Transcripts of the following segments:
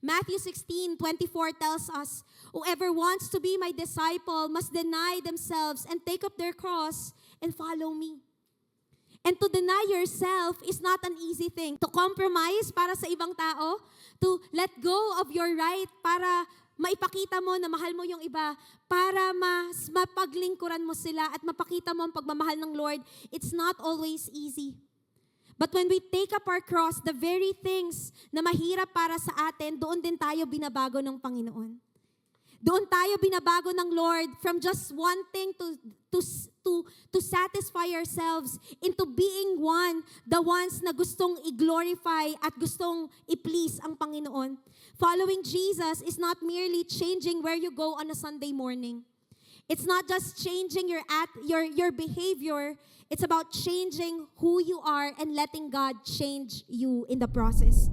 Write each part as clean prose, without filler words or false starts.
Matthew 16:24 tells us, whoever wants to be my disciple must deny themselves and take up their cross and follow me. And to deny yourself is not an easy thing. To compromise para sa ibang tao, to let go of your right para maipakita mo na mahal mo yung iba, para mas mapaglingkuran mo sila at mapakita mo ang pagmamahal ng Lord, it's not always easy. But when we take up our cross, the very things na mahirap para sa atin, doon din tayo binabago ng Panginoon. Doon tayo binabago ng Lord from just wanting to satisfy ourselves into being the ones na gustong i-glorify at gustong i-please ang Panginoon. Following Jesus is not merely changing where you go on a Sunday morning. It's not just changing your behavior. It's about changing who you are and letting God change you in the process.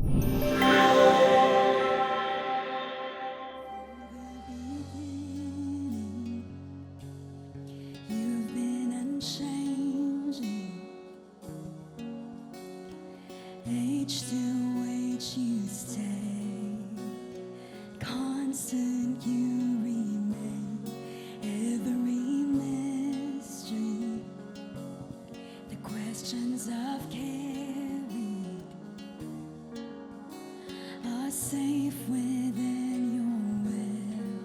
You've been unchanging. Age to age you stay. Constant you remain. Every mystery. The questions I've carried are safe within your will.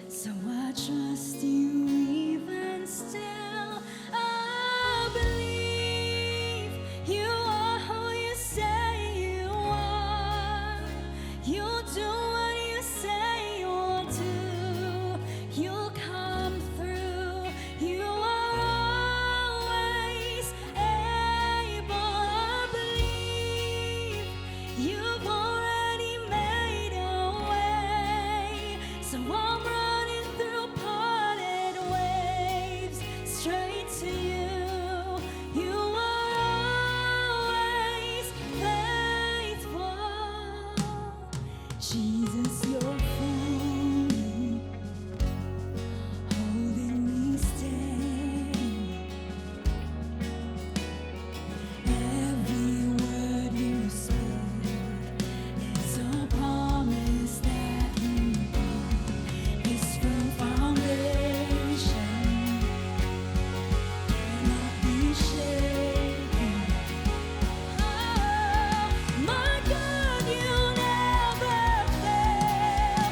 So I trust you even still. I believe you are who you say you are. You'll do what you say you'll do. You'll come through. You are always able. I believe you've already made a way. So I'm running through parted waves straight to you. You are always faithful. Jesus, you're for me, holding me steady. Every word you speak is a promise that you keep. This firm foundation cannot be shaken. Oh, my God, you never fail.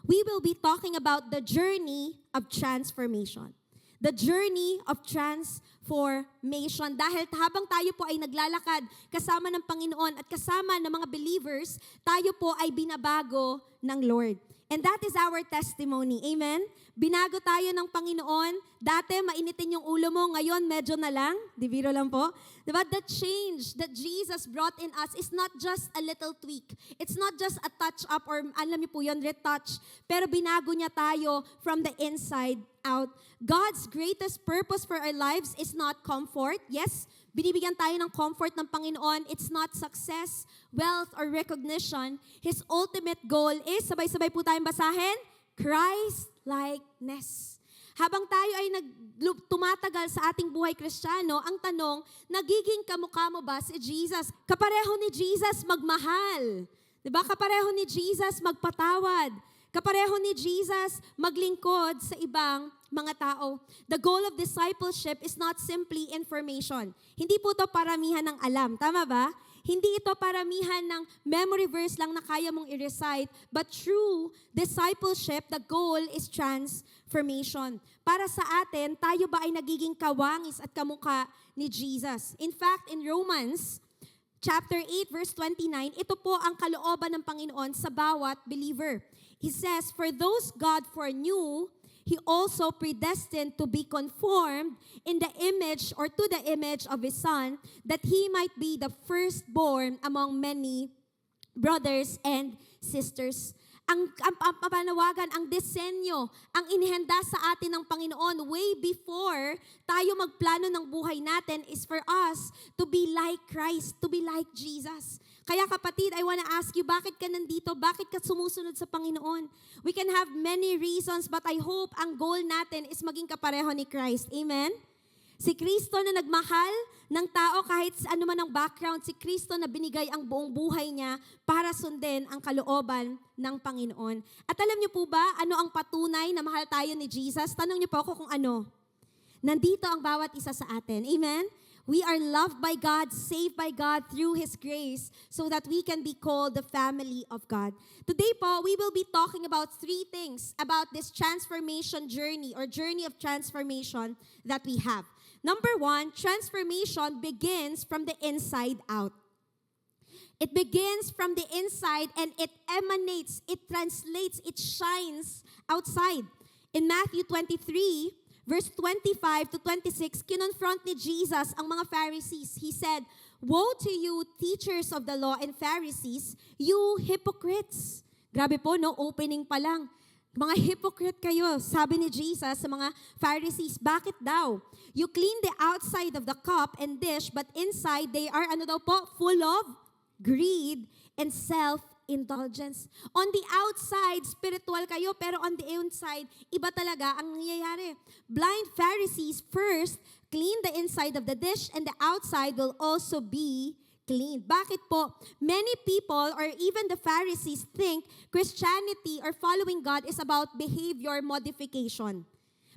we will be talking about the journey of transformation. The journey of transformation. Dahil habang tayo po ay naglalakad kasama ng Panginoon at kasama ng mga believers, tayo po ay binabago ng Lord. And that is our testimony. Amen? Binago tayo ng Panginoon. Dati, mainitin yung ulo mo. Ngayon, medyo na lang. Di biro lang po. Diba? The change that Jesus brought in us is not just a little tweak. It's not just a touch up or, alam niyo po yun, retouch. Pero binago niya tayo from the inside out. God's greatest purpose for our lives is not comfort. Yes, binibigyan tayo ng comfort ng Panginoon. It's not success, wealth, or recognition. His ultimate goal is, sabay-sabay po tayong basahin, Christ-likeness. Habang tayo ay tumatagal sa ating buhay Kristiyano, ang tanong, nagiging kamukha mo ba si Jesus? Kapareho ni Jesus magmahal. Diba? Kapareho ni Jesus magpatawad. Kapareho ni Jesus maglingkod sa ibang mga tao. The goal of discipleship is not simply information. Hindi po ito paramihan ng alam. Tama ba? Hindi ito paramihan ng memory verse lang na kaya mong i-recite. But true discipleship, the goal is transformation. Para sa atin, tayo ba ay nagiging kawangis at kamukha ni Jesus? In fact, in Romans chapter 8, verse 29, ito po ang kalooban ng Panginoon sa bawat believer. He says, "For those God foreknew, He also predestined to be conformed in the image or to the image of His Son, that He might be the firstborn among many brothers and sisters." Ang panawagan, ang disenyo, ang inihanda sa atin ng Panginoon way before tayo magplano ng buhay natin is for us to be like Christ, to be like Jesus. Kaya kapatid, I wanna ask you, bakit ka nandito? Bakit ka sumusunod sa Panginoon? We can have many reasons, but I hope ang goal natin is maging kapareho ni Christ. Amen? Si Kristo na nagmahal ng tao kahit ano man ang background, si Kristo na binigay ang buong buhay niya para sundin ang kalooban ng Panginoon. At alam niyo po ba, ano ang patunay na mahal tayo ni Jesus? Tanong niyo po ako kung ano. Nandito ang bawat isa sa atin. Amen? We are loved by God, saved by God through His grace so that we can be called the family of God. Today po, we will be talking about 3 things about this transformation journey or journey of transformation that we have. Number 1, transformation begins from the inside out. It begins from the inside and it emanates, it translates, it shines outside. In Matthew 23, verse 25 to 26, kinonfront ni Jesus ang mga Pharisees. He said, "Woe to you, teachers of the law and Pharisees, you hypocrites." Grabe po, no? Opening pa lang. Mga hypocrite kayo, sabi ni Jesus sa mga Pharisees. Bakit daw? You clean the outside of the cup and dish, but inside they are, ano daw po? Full of greed and self-indulgence. On the outside, spiritual kayo, pero on the inside, iba talaga ang nangyayari. Blind Pharisees first clean the inside of the dish and the outside will also be clean. Bakit po? Many people or even the Pharisees think Christianity or following God is about behavior modification.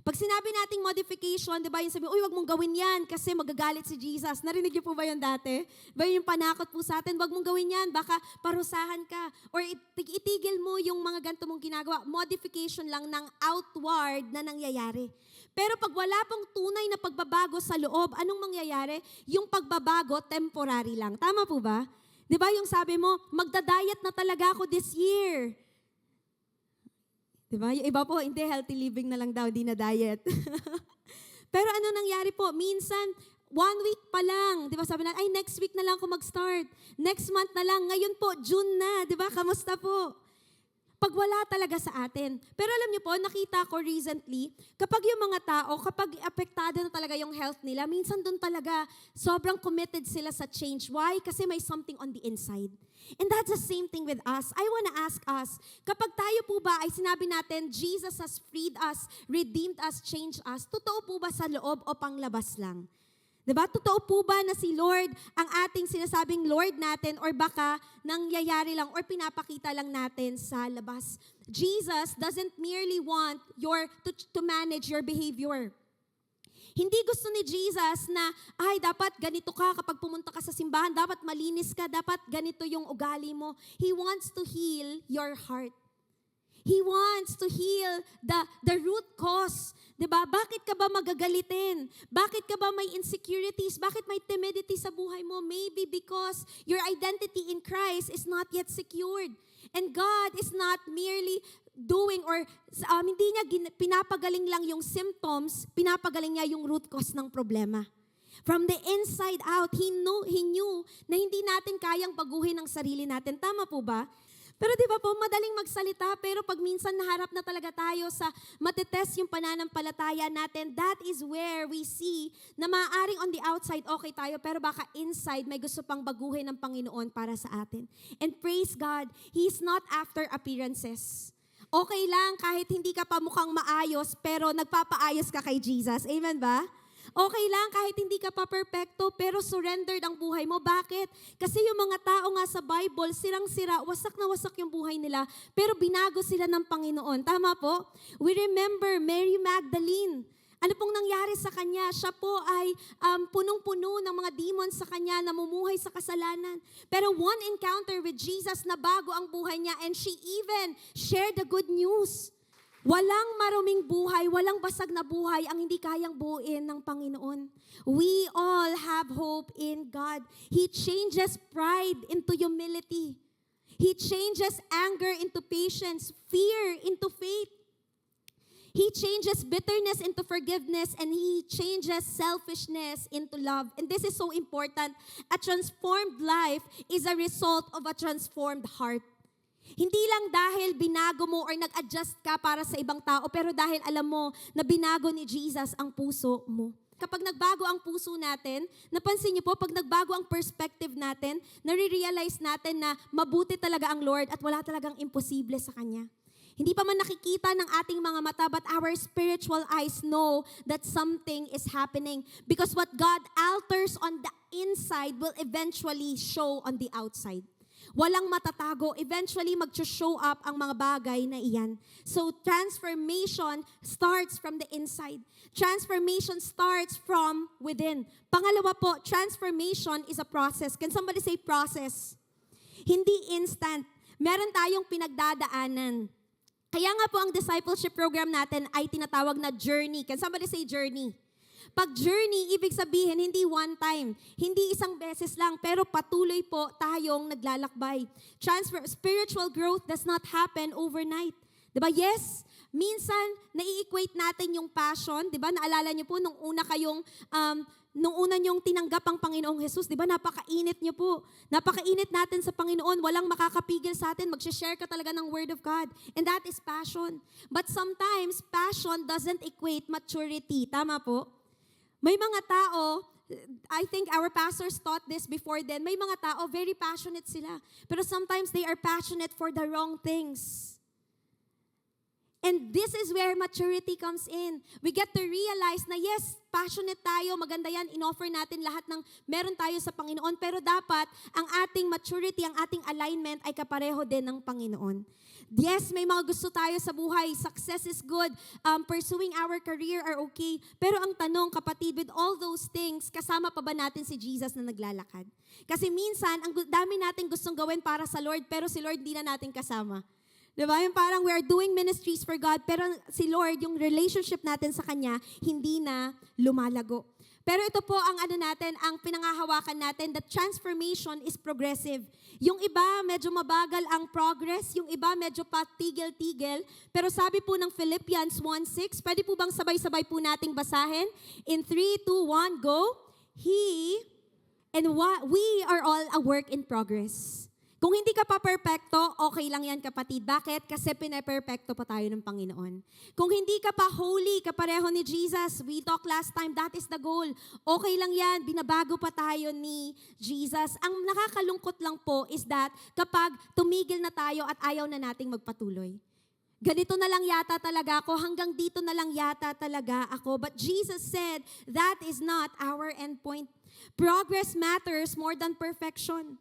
Pag sinabi nating modification, di ba yung sabi, uy, wag mong gawin yan kasi magagalit si Jesus. Narinig niyo po ba yun dati? Ba yung panakot po sa atin, wag mong gawin yan, baka parusahan ka. Or itigil mo yung mga ganito mong ginagawa. Modification lang ng outward na nangyayari. Pero pag wala pong tunay na pagbabago sa loob, anong mangyayari? Yung pagbabago, temporary lang. Tama po ba? Di ba yung sabi mo, magda-diet na talaga ako this year. Di ba? Yung iba po, hindi, healthy living na lang daw, di na diet. Pero ano nangyari po? Minsan, 1 week pa lang. Di ba? Sabi na, ay, next week na lang ako mag-start. Next month na lang. Ngayon po, June na. Di ba? Kamusta po? Pag wala talaga sa atin. Pero alam niyo po, nakita ko recently, kapag yung mga tao, kapag apektado na talaga yung health nila, minsan doon talaga, sobrang committed sila sa change. Why? Kasi may something on the inside. And that's the same thing with us. I want to ask us, kapag tayo po ba ay sinabi natin, Jesus has freed us, redeemed us, changed us, totoo po ba sa loob o panglabas lang? Diba? Totoo po ba na si Lord ang ating sinasabing Lord natin or baka nangyayari lang or pinapakita lang natin sa labas? Jesus doesn't merely want to manage your behavior. Hindi gusto ni Jesus na, ay, dapat ganito ka kapag pumunta ka sa simbahan, dapat malinis ka, dapat ganito yung ugali mo. He wants to heal your heart. He wants to heal the root cause. Diba? Bakit ka ba magagalitin? Bakit ka ba may insecurities? Bakit may timidity sa buhay mo? Maybe because your identity in Christ is not yet secured. And God is not merely doing or hindi niya pinapagaling lang yung symptoms, pinapagaling niya yung root cause ng problema. From the inside out, He knew na hindi natin kayang baguhin ang sarili natin. Tama po ba? Pero di ba po, madaling magsalita, pero pag minsan naharap na talaga tayo sa matitest yung pananampalataya natin, that is where we see na maaaring on the outside okay tayo, pero baka inside may gusto pang baguhin ng Panginoon para sa atin. And praise God, He is not after appearances. Okay lang kahit hindi ka pa mukhang maayos, pero nagpapaayos ka kay Jesus. Amen ba? Okay lang kahit hindi ka pa perfecto, pero surrendered ang buhay mo. Bakit? Kasi yung mga tao nga sa Bible, sirang-sira, wasak na wasak yung buhay nila, pero binago sila ng Panginoon. Tama po? We remember Mary Magdalene. Ano pong nangyari sa kanya? Siya po ay punong-puno ng mga demons sa kanya, namumuhay sa kasalanan. Pero one encounter with Jesus na bago ang buhay niya, and she even shared the good news. Walang maruming buhay, walang basag na buhay ang hindi kayang buuin ng Panginoon. We all have hope in God. He changes pride into humility. He changes anger into patience, fear into faith. He changes bitterness into forgiveness, and He changes selfishness into love. And this is so important. A transformed life is a result of a transformed heart. Hindi lang dahil binago mo or nag-adjust ka para sa ibang tao, pero dahil alam mo na binago ni Jesus ang puso mo. Kapag nagbago ang puso natin, napansin niyo po, pag nagbago ang perspective natin, nare-realize natin na mabuti talaga ang Lord at wala talagang imposible sa Kanya. Hindi pa man nakikita ng ating mga mata, but our spiritual eyes know that something is happening. Because what God alters on the inside will eventually show on the outside. Walang matatago. Eventually, mag-show up ang mga bagay na iyan. So, transformation starts from the inside. Transformation starts from within. Pangalawa po, transformation is a process. Can somebody say process? Hindi instant. Meron tayong pinagdadaanan. Kaya nga po ang discipleship program natin ay tinatawag na journey. Can somebody say journey? Pag journey, ibig sabihin, hindi one time, hindi isang beses lang, pero patuloy po tayong naglalakbay. Spiritual growth does not happen overnight. Diba? Yes, minsan, nai-equate natin yung passion. Diba? Naalala niyo po, nung una niyong tinanggap ang Panginoong Jesus, diba? Napakainit niyo po. Napakainit natin sa Panginoon. Walang makakapigil sa atin. Mag-share ka talaga ng Word of God. And that is passion. But sometimes, passion doesn't equate maturity. Tama po? May mga tao, I think our pastors taught this before then, may mga tao, very passionate sila. Pero sometimes they are passionate for the wrong things. And this is where maturity comes in. We get to realize na yes, passionate tayo, maganda yan, in-offer natin lahat ng meron tayo sa Panginoon, pero dapat ang ating maturity, ang ating alignment ay kapareho din ng Panginoon. Yes, may mga gusto tayo sa buhay. Success is good. Pursuing our career are okay. Pero ang tanong, kapatid, with all those things, kasama pa ba natin si Jesus na naglalakad? Kasi minsan, ang dami natin gustong gawin para sa Lord, pero si Lord hindi na natin kasama. Diba? Yung parang we are doing ministries for God, pero si Lord, yung relationship natin sa Kanya, hindi na lumalago. Pero ito po ang ang pinangahawakan natin, that transformation is progressive. Yung iba, medyo mabagal ang progress. Yung iba, medyo patigil-tigil. Pero sabi po ng Philippians 1:6, pwede po bang sabay-sabay po nating basahin? In 3, 2, 1, go. He and we are all a work in progress. Kung hindi ka pa perfecto, okay lang yan kapatid. Bakit? Kasi pinaperfecto pa tayo ng Panginoon. Kung hindi ka pa holy, kapareho ni Jesus, we talked last time, that is the goal. Okay lang yan, binabago pa tayo ni Jesus. Ang nakakalungkot lang po is that kapag tumigil na tayo at ayaw na nating magpatuloy. Ganito na lang yata talaga ako, hanggang dito na lang yata talaga ako. But Jesus said, that is not our endpoint. Progress matters more than perfection.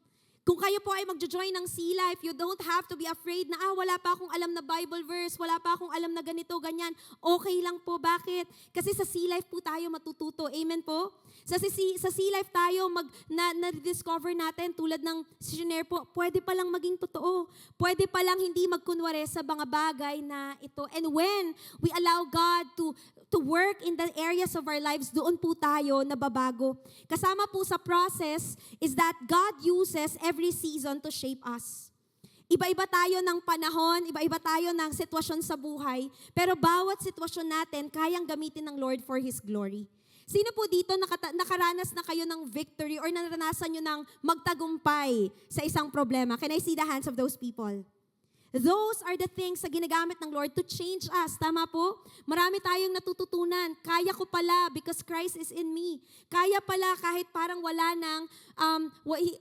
Kung kayo po ay magjo-join ng Sea Life, you don't have to be afraid na, wala pa akong alam na Bible verse, wala pa akong alam na ganito, ganyan. Okay lang po. Bakit? Kasi sa Sea Life po tayo matututo. Amen po? Sa Sea Life tayo na-discover natin, tulad ng sinare po, pwede palang maging totoo. Pwede palang hindi magkunwari sa mga bagay na ito. And when we allow God to work in the areas of our lives, doon po tayo nababago. Kasama po sa process is that God uses every season to shape us. Iba-iba tayo ng panahon, iba-iba tayo ng sitwasyon sa buhay, pero bawat sitwasyon natin kayang gamitin ng Lord for His glory. Sino po dito nakaranas na kayo ng victory or naranasan nyo ng magtagumpay sa isang problema? Can I see the hands of those people? Those are the things na ginagamit ng Lord to change us. Tama po? Marami tayong natututunan. Kaya ko pala because Christ is in me. Kaya pala kahit parang wala nang,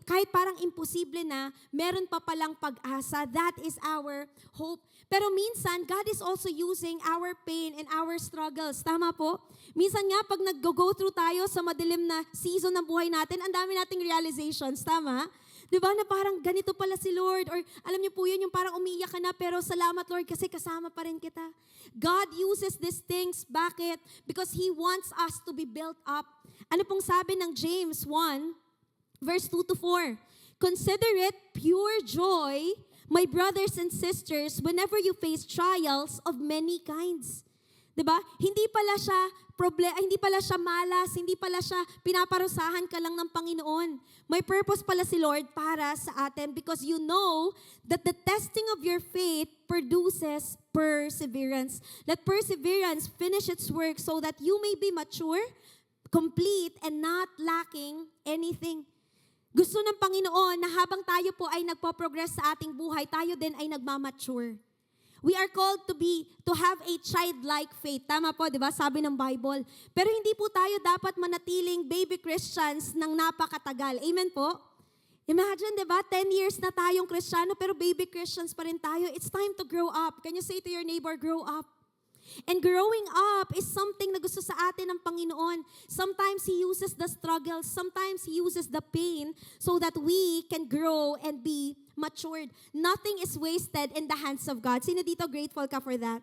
kahit parang imposible na, meron pa palang pag-asa. That is our hope. Pero minsan, God is also using our pain and our struggles. Tama po? Minsan nga, pag nag-go through tayo sa madilim na season ng buhay natin, ang dami nating realizations. Tama? Diba na parang ganito pala si Lord, or alam niyo po yun, yung parang umiiyak ka na, pero salamat Lord kasi kasama pa rin kita. God uses these things. Bakit? Because He wants us to be built up. Ano pong sabi ng James 1, verse 2-4? Consider it pure joy, my brothers and sisters, whenever you face trials of many kinds. Diba? Hindi pala siya malas, hindi pala siya pinaparusahan ka lang ng Panginoon. May purpose pala si Lord para sa atin because you know that the testing of your faith produces perseverance. Let perseverance finish its work so that you may be mature, complete, and not lacking anything. Gusto ng Panginoon na habang tayo po ay nagpo-progress sa ating buhay, tayo din ay nagmamature. We are called to have a childlike faith. Tama po, di ba? Sabi ng Bible. Pero hindi po tayo dapat manatiling baby Christians ng napakatagal. Amen po? Imagine, di ba? 10 years na tayong Kristiyano, pero baby Christians pa rin tayo. It's time to grow up. Can you say to your neighbor, grow up? And growing up is something na gusto sa atin ng Panginoon. Sometimes He uses the struggles, sometimes He uses the pain so that we can grow and be matured. Nothing is wasted in the hands of God. Sino dito grateful ka for that?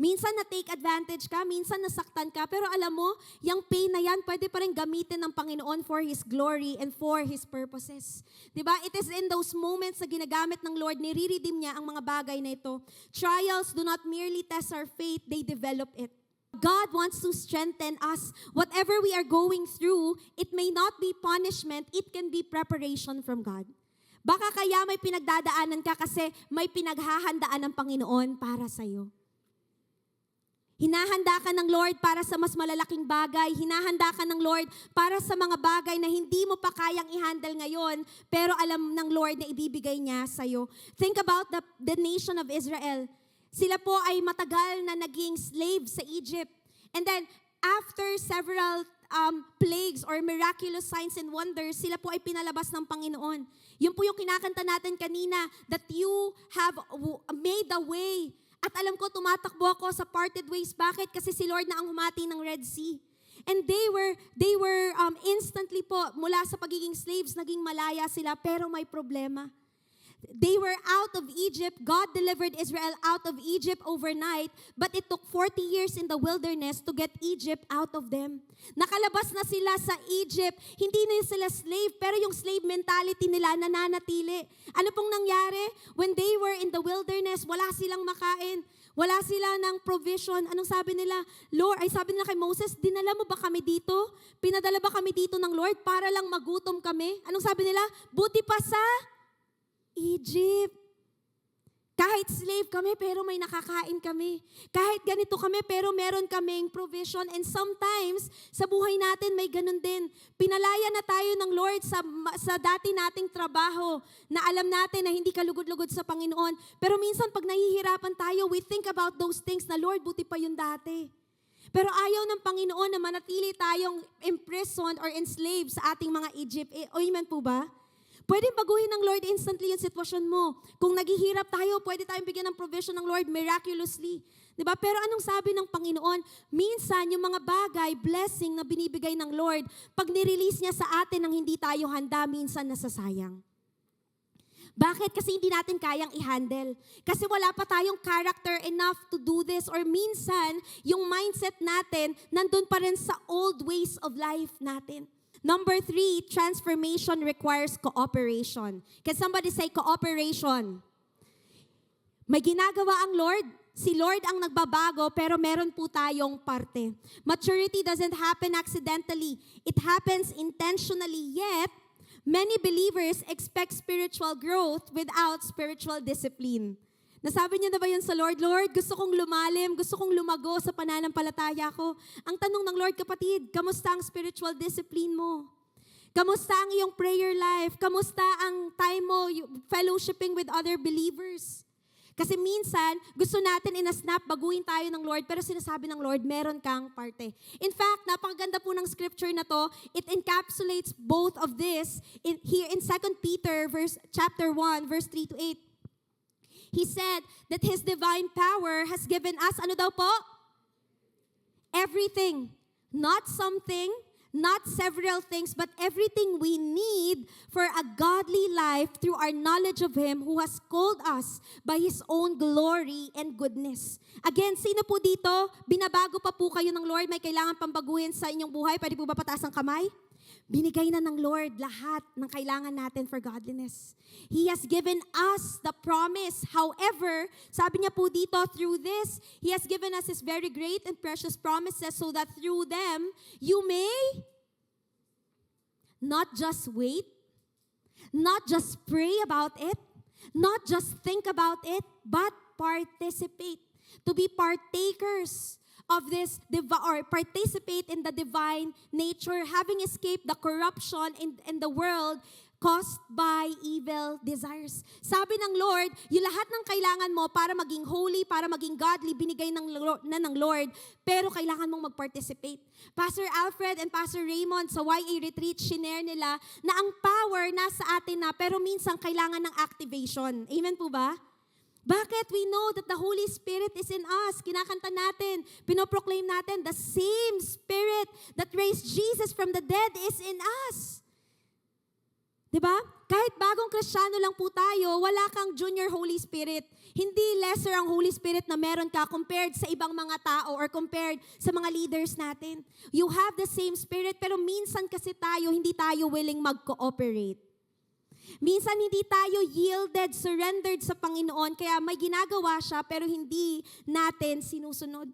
Minsan na-take advantage ka, minsan nasaktan ka, pero alam mo, yung pain na yan, pwede pa rin gamitin ng Panginoon for His glory and for His purposes. Diba? It is in those moments na ginagamit ng Lord, nire-redeem niya ang mga bagay na ito. Trials do not merely test our faith, they develop it. God wants to strengthen us. Whatever we are going through, it may not be punishment, it can be preparation from God. Baka kaya may pinagdadaanan ka kasi may pinaghahandaan ng Panginoon para sa'yo. Hinahanda ka ng Lord para sa mas malalaking bagay. Hinahanda ka ng Lord para sa mga bagay na hindi mo pa kayang i-handle ngayon, pero alam ng Lord na ibibigay niya sa'yo. Think about the nation of Israel. Sila po ay matagal na naging slave sa Egypt. And then, after several plagues or miraculous signs and wonders, sila po ay pinalabas ng Panginoon. Yun po yung kinakanta natin kanina, that you have made a way. At alam ko, tumatakbo ako sa parted ways. Bakit? Kasi si Lord na ang humati ng Red Sea. And they were instantly po, mula sa pagiging slaves, naging malaya sila, pero may problema. They were out of Egypt. God delivered Israel out of Egypt overnight, but it took 40 years in the wilderness to get Egypt out of them. Nakalabas na sila sa Egypt. Hindi na sila slave, pero yung slave mentality nila nananatili. Ano pong nangyari? When they were in the wilderness, wala silang makain. Wala sila ng provision. Anong sabi nila? Lord, ay sabi nila kay Moses, dinala mo ba kami dito? Pinadala ba kami dito ng Lord para lang magutom kami? Anong sabi nila? Buti pa sa Egypt. Kahit slave kami, pero may nakakain kami. Kahit ganito kami, pero meron kaming provision. And sometimes, sa buhay natin, may ganun din. Pinalaya na tayo ng Lord sa dati nating trabaho na alam natin na hindi kalugod-lugod sa Panginoon. Pero minsan, pag nahihirapan tayo, we think about those things na, Lord, buti pa yun dati. Pero ayaw ng Panginoon na manatili tayong imprisoned or enslaved sa ating mga Egypt. Amen po ba? Pwede baguhin ng Lord instantly yung sitwasyon mo. Kung naghihirap tayo, pwede tayong bigyan ng provision ng Lord miraculously. Diba? Pero anong sabi ng Panginoon? Minsan, yung mga bagay, blessing na binibigay ng Lord, pag nirelease niya sa atin nang hindi tayo handa, minsan nasasayang. Bakit? Kasi hindi natin kayang i-handle. Kasi wala pa tayong character enough to do this, or minsan, yung mindset natin, nandun pa rin sa old ways of life natin. Number 3, transformation requires cooperation. Can somebody say cooperation? May ginagawa ang Lord. Si Lord ang nagbabago, pero meron po tayong parte. Maturity doesn't happen accidentally. It happens intentionally, yet many believers expect spiritual growth without spiritual discipline. Nasabi niyo na ba yun sa Lord? Lord, gusto kong lumalim, gusto kong lumago sa pananampalataya ko. Ang tanong ng Lord, kapatid, kamusta ang spiritual discipline mo? Kamusta ang iyong prayer life? Kamusta ang time mo fellowshipping with other believers? Kasi minsan, gusto natin in-snap, baguhin tayo ng Lord, pero sinasabi ng Lord, meron kang parte. In fact, napakaganda po ng scripture na to. It encapsulates both of this here in 2 Peter chapter 1, verse 3 to 8. He said that His divine power has given us, ano daw po? Everything. Not something, not several things, but everything we need for a godly life through our knowledge of Him who has called us by His own glory and goodness. Again, sino po dito? Binabago pa po kayo ng Lord? May kailangan pang baguhin sa inyong buhay? Pwede po ba pataas ang kamay? Binigay na ng Lord lahat ng kailangan natin for godliness. He has given us the promise. However, sabi niya po dito, through this, He has given us His very great and precious promises so that through them, you may not just wait, not just pray about it, not just think about it, but participate. To be partakers of this, or participate in the divine nature, having escaped the corruption in the world caused by evil desires. Sabi ng Lord, yung lahat ng kailangan mo para maging holy, para maging godly, binigay ng Lord, pero kailangan mong mag-participate. Pastor Alfred and Pastor Raymond sa YA Retreat, shinare nila na ang power nasa atin na, pero minsan kailangan ng activation. Amen po ba? Bakit? We know that the Holy Spirit is in us. Kinakanta natin, pinoproclaim natin, the same Spirit that raised Jesus from the dead is in us. Diba? Kahit bagong Kristiyano lang po tayo, wala kang junior Holy Spirit. Hindi lesser ang Holy Spirit na meron ka compared sa ibang mga tao or compared sa mga leaders natin. You have the same Spirit, pero minsan kasi tayo, hindi tayo willing mag-cooperate. Minsan hindi tayo yielded, surrendered sa Panginoon, kaya may ginagawa siya pero hindi natin sinusunod.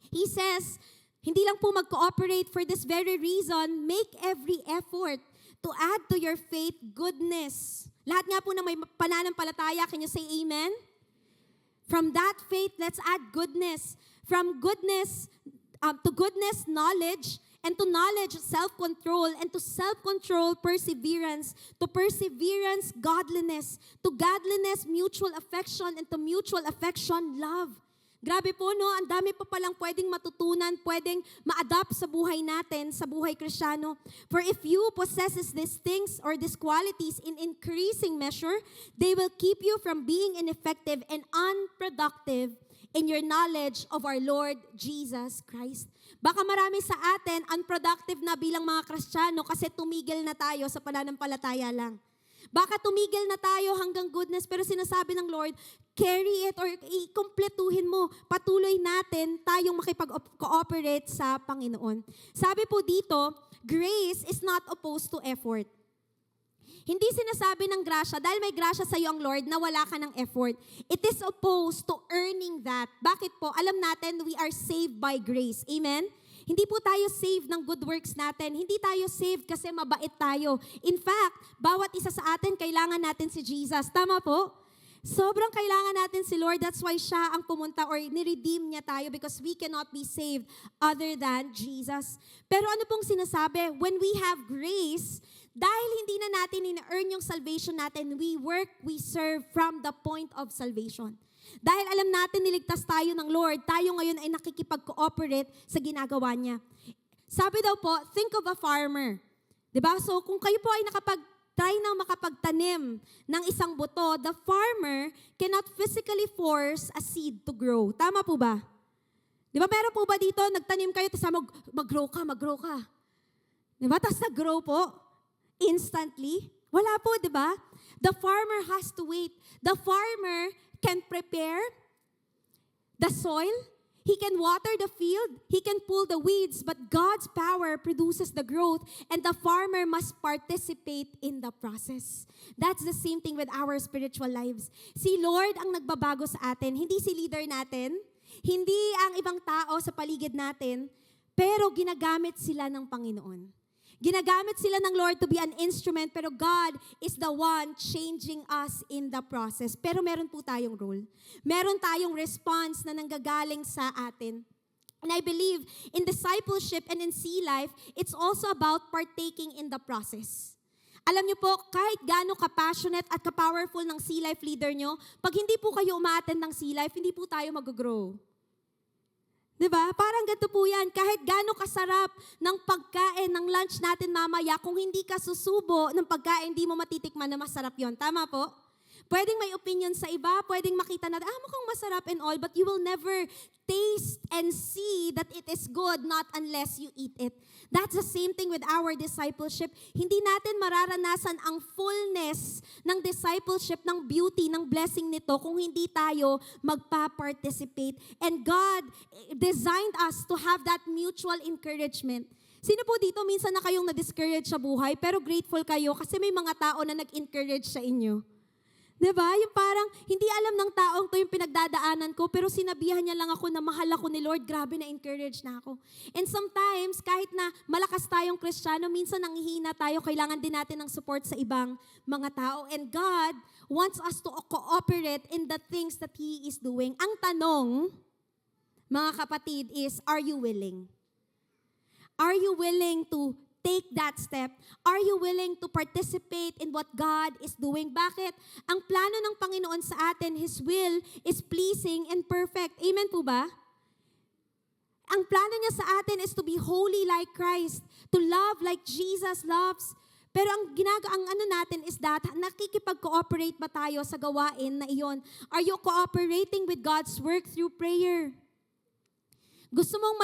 He says, hindi lang po mag-cooperate, for this very reason, make every effort to add to your faith goodness. Lahat nga po na may pananampalataya, can you say amen? From that faith, let's add goodness. From goodness, to goodness, knowledge, and to knowledge, self-control, and to self-control, perseverance, to perseverance, godliness, to godliness, mutual affection, and to mutual affection, love. Grabe po, no? Ang dami pa palang pwedeng matutunan, pwedeng ma-adapt sa buhay natin, sa buhay Kristiyano. For if you possesses these things or these qualities in increasing measure, they will keep you from being ineffective and unproductive in your knowledge of our Lord Jesus Christ. Baka marami sa atin unproductive na bilang mga Kristiyano kasi tumigil na tayo sa pananampalataya lang. Baka tumigil na tayo hanggang goodness, pero sinasabi ng Lord, carry it or ikumpletuhin mo. Patuloy natin tayong makipag-cooperate sa Panginoon. Sabi po dito, grace is not opposed to effort. Hindi sinasabi ng grasya, dahil may grasya sa iyo ang Lord, na wala ka ng effort. It is opposed to earning that. Bakit po? Alam natin, we are saved by grace. Amen? Hindi po tayo saved ng good works natin. Hindi tayo saved kasi mabait tayo. In fact, bawat isa sa atin, kailangan natin si Jesus. Tama po? Sobrang kailangan natin si Lord. That's why siya ang pumunta or niredeem niya tayo because we cannot be saved other than Jesus. Pero ano pong sinasabi? When we have grace, dahil hindi na natin in-earn yung salvation natin, we work, we serve from the point of salvation. Dahil alam natin niligtas tayo ng Lord, tayo ngayon ay nakikipag-cooperate sa ginagawa niya. Sabi daw po, think of a farmer. Diba? So kung kayo po ay try na makapagtanim ng isang buto, the farmer cannot physically force a seed to grow. Tama po ba? Diba meron po ba dito, nagtanim kayo, tapos mag-grow ka. Diba? Tapos nag-grow po instantly. Wala po, di ba? The farmer has to wait. The farmer can prepare the soil, he can water the field, he can pull the weeds, but God's power produces the growth, and the farmer must participate in the process. That's the same thing with our spiritual lives. Si Lord ang nagbabago sa atin, hindi si leader natin, hindi ang ibang tao sa paligid natin, pero ginagamit sila ng Panginoon. Ginagamit sila ng Lord to be an instrument, pero God is the one changing us in the process. Pero meron po tayong role. Meron tayong response na nanggagaling sa atin. And I believe in discipleship and in sea life, it's also about partaking in the process. Alam niyo po, kahit gaano ka-passionate at ka-powerful ng sea life leader niyo, pag hindi po kayo umaattend ng sea life, hindi po tayo mag-grow. Diba? Parang ganito po yan. Kahit gaano kasarap ng pagkain, ng lunch natin mamaya, kung hindi ka susubo ng pagkain, hindi mo matitikman na masarap yon. Tama po? Pwedeng may opinion sa iba, pwedeng makita na, mukhang masarap and all, but you will never taste and see that it is good, not unless you eat it. That's the same thing with our discipleship. Hindi natin mararanasan ang fullness ng discipleship, ng beauty, ng blessing nito kung hindi tayo magpa-participate. And God designed us to have that mutual encouragement. Sino po dito minsan na kayong na-discourage sa buhay pero grateful kayo kasi may mga tao na nag-encourage sa inyo? Diba? Yung parang, hindi alam ng taong to yung pinagdadaanan ko, pero sinabihan niya lang ako na mahal ako ni Lord, grabe na-encourage na ako. And sometimes, kahit na malakas tayong Kristiyano, minsan nanghihina tayo, kailangan din natin ng support sa ibang mga tao. And God wants us to cooperate in the things that He is doing. Ang tanong, mga kapatid, is, are you willing? Are you willing to take that step? Are you willing to participate in what God is doing? Bakit? Ang plano ng Panginoon sa atin, His will is pleasing and perfect. Amen po ba? Ang plano niya sa atin is to be holy like Christ, to love like Jesus loves. Pero ang ano natin is that, nakikipag-cooperate ba tayo sa gawain na iyon? Are you cooperating with God's work through prayer? Gusto mong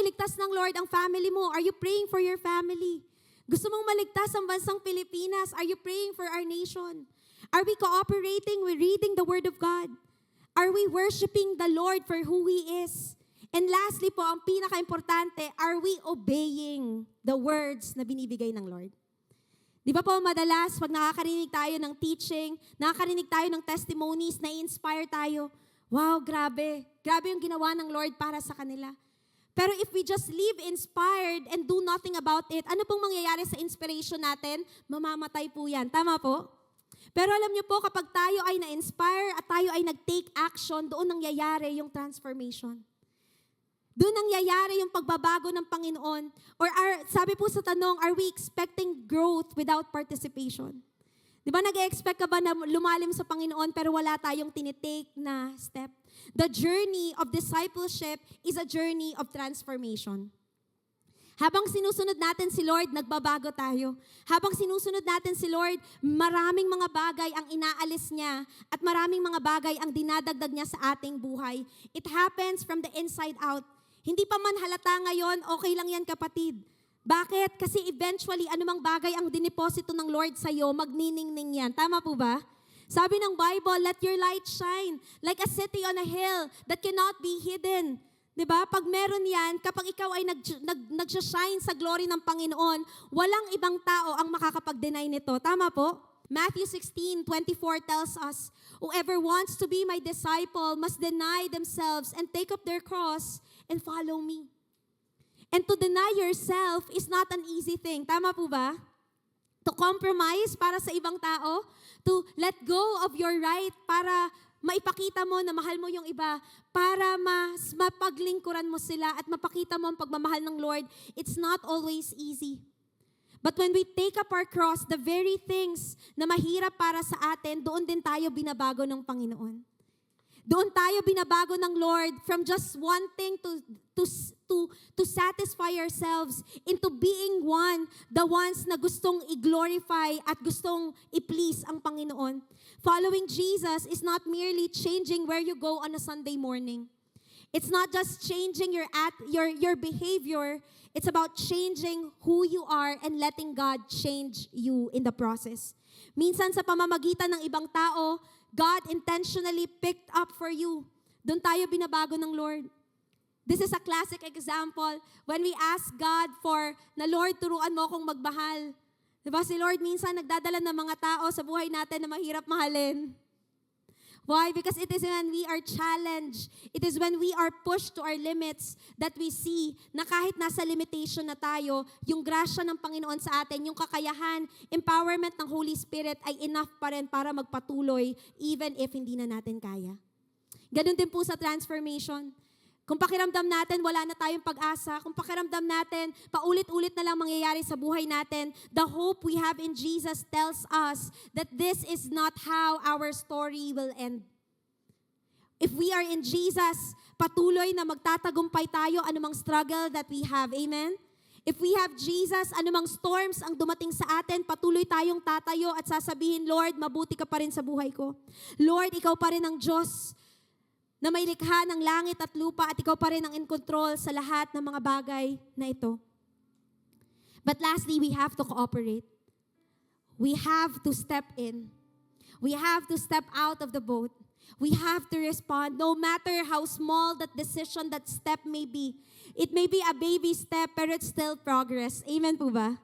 iligtas ng Lord ang family mo. Are you praying for your family? Gusto mong maligtas ang bansang Pilipinas? Are you praying for our nation? Are we cooperating with reading the Word of God? Are we worshiping the Lord for who He is? And lastly po, ang pinaka-importante, are we obeying the words na binibigay ng Lord? Di ba po madalas, pag nakakarinig tayo ng teaching, nakakarinig tayo ng testimonies, na-inspire tayo, wow, grabe. Grabe yung ginawa ng Lord para sa kanila. Pero if we just live inspired and do nothing about it, ano pong mangyayari sa inspiration natin? Mamamatay po yan. Tama po? Pero alam niyo po, kapag tayo ay na-inspire at tayo ay nag-take action, doon nangyayari yung transformation. Doon nangyayari yung pagbabago ng Panginoon. Or sabi po sa tanong, are we expecting growth without participation? Di ba nag-expect ka ba na lumalim sa Panginoon pero wala tayong tinitake na step? The journey of discipleship is a journey of transformation. Habang sinusunod natin si Lord, nagbabago tayo. Habang sinusunod natin si Lord, maraming mga bagay ang inaalis niya at maraming mga bagay ang dinadagdag niya sa ating buhay. It happens from the inside out. Hindi pa man halata ngayon, okay lang yan kapatid. Bakit? Kasi eventually, anumang bagay ang dineposito ng Lord sa'yo, magniningning yan. Tama po ba? Sabi ng Bible, let your light shine like a city on a hill that cannot be hidden. Diba? Pag meron yan, kapag ikaw ay nag-shine sa glory ng Panginoon, walang ibang tao ang makakapag-deny nito. Tama po? Matthew 16:24 tells us, whoever wants to be my disciple must deny themselves and take up their cross and follow me. And to deny yourself is not an easy thing. Tama po ba? To compromise para sa ibang tao, to let go of your right para maipakita mo na mahal mo yung iba, para mas mapaglingkuran mo sila at mapakita mo ang pagmamahal ng Lord, it's not always easy. But when we take up our cross, the very things na mahirap para sa atin, doon din tayo binabago ng Panginoon. Doon tayo binabago ng Lord from just wanting to satisfy ourselves into being one, the ones na gustong i-glorify at gustong i-please ang Panginoon. Following Jesus is not merely changing where you go on a Sunday morning. It's not just changing your behavior. It's about changing who you are and letting God change you in the process. Minsan sa pamamagitan ng ibang tao, God intentionally picked up for you. Doon tayo binabago ng Lord. This is a classic example when we ask God for, na Lord, turuan mo akong magmahal. Diba si Lord minsan nagdadala ng mga tao sa buhay natin na mahirap mahalin. Why? Because it is when we are challenged, it is when we are pushed to our limits that we see na kahit nasa limitation na tayo, yung grasya ng Panginoon sa atin, yung kakayahan, empowerment ng Holy Spirit ay enough pa rin para magpatuloy even if hindi na natin kaya. Ganun din po sa transformation. Kung pakiramdam natin, wala na tayong pag-asa. Kung pakiramdam natin, paulit-ulit na lang mangyayari sa buhay natin, the hope we have in Jesus tells us that this is not how our story will end. If we are in Jesus, patuloy na magtatagumpay tayo anumang struggle that we have. Amen? If we have Jesus, anumang storms ang dumating sa atin, patuloy tayong tatayo at sasabihin, Lord, mabuti ka pa rin sa buhay ko. Lord, ikaw pa rin ang Diyos na may likha ng langit at lupa at ikaw pa rin ang in control sa lahat ng mga bagay na ito. But lastly, we have to cooperate. We have to step in. We have to step out of the boat. We have to respond no matter how small that decision, that step may be. It may be a baby step pero it's still progress. Amen po ba?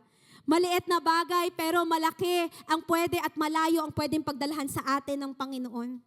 Maliit na bagay pero malaki ang pwede at malayo ang pwedeng pagdalhan sa atin ng Panginoon.